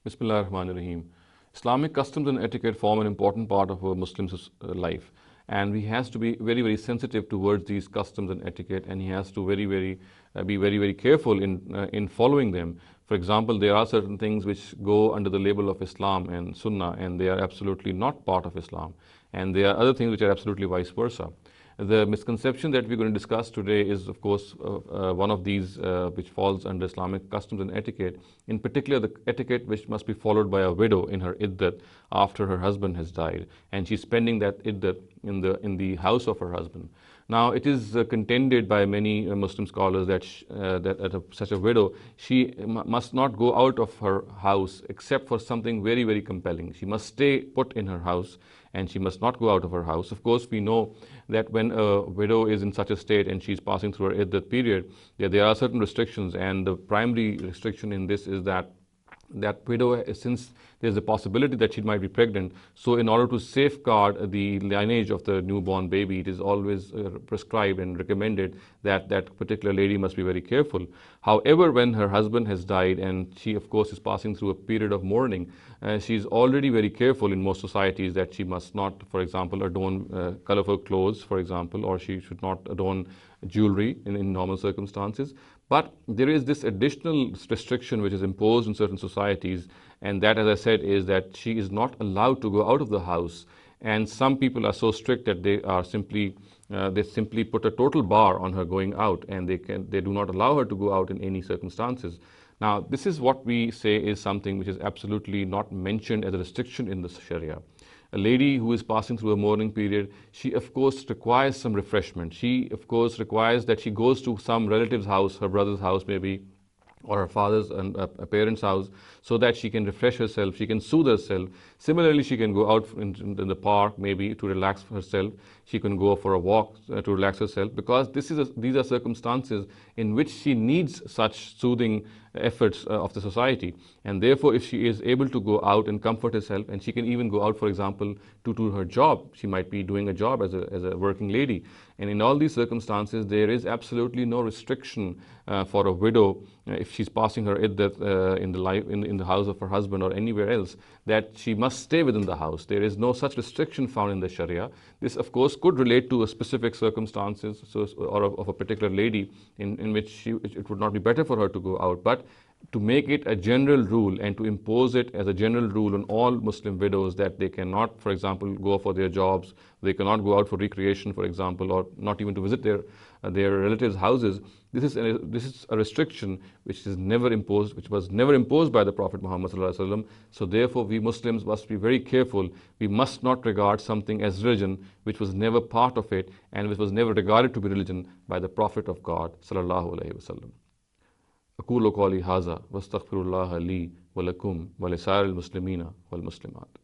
Bismillah ar-Rahman ar-Rahim. Islamic customs and etiquette form an important part of a Muslim's life, and he has to be very, very sensitive towards these customs and etiquette, and he has to be very, very careful in following them. For example, there are certain things which go under the label of Islam and Sunnah, and they are absolutely not part of Islam, and there are other things which are absolutely vice versa. The misconception that we're going to discuss today is, of course, one of these which falls under Islamic customs and etiquette, in particular the etiquette which must be followed by a widow in her iddat after her husband has died, and she's spending that iddat in the house of her husband. Now, it is contended by many Muslim scholars that such a widow, she must not go out of her house except for something very, very compelling. She must stay put in her house, and she must not go out of her house. Of course, we know that when a widow is in such a state and she's passing through her iddat period, there are certain restrictions, and the primary restriction in this is that widow, since there's a possibility that she might be pregnant, so in order to safeguard the lineage of the newborn baby, it is always prescribed and recommended that that particular lady must be very careful. However, when her husband has died and she, of course, is passing through a period of mourning, she's already very careful in most societies that she must not, for example, adorn colorful clothes, for example, or she should not adorn jewelry in normal circumstances. But there is this additional restriction which is imposed in certain societies, and that, as I said, is that she is not allowed to go out of the house. And some people are so strict that they simply put a total bar on her going out, and they do not allow her to go out in any circumstances. Now, this is what we say is something which is absolutely not mentioned as a restriction in the Sharia. A lady who is passing through a mourning period, she of course requires some refreshment. She of course requires that she goes to some relative's house, her brother's house maybe, or her father's and a parent's house, so that she can refresh herself, she can soothe herself. Similarly, she can go out in the park maybe to relax herself. She can go for a walk to relax herself, because these are circumstances in which she needs such soothing efforts of the society. And therefore, if she is able to go out and comfort herself, and she can even go out, for example, to her job, she might be doing a job as a working lady. And in all these circumstances, there is absolutely no restriction for a widow, if she's passing her iddat in the house of her husband or anywhere else, that she must stay within the house. There is no such restriction found in the Sharia. This, of course, could relate to a specific circumstances, or of a particular lady in which it would not be better for her to go out. But to make it a general rule and to impose it as a general rule on all Muslim widows that they cannot, for example, go for their jobs, they cannot go out for recreation, for example, or not even to visit their relatives' houses, this is a restriction which was never imposed by the Prophet Muhammad ﷺ. So therefore, we Muslims must be very careful. We must not regard something as religion which was never part of it and which was never regarded to be religion by the Prophet of God sallallahu alaihi wasallam. أقول قولي هذا واستغفر الله لي ولكم ولسائر المسلمين والمسلمات.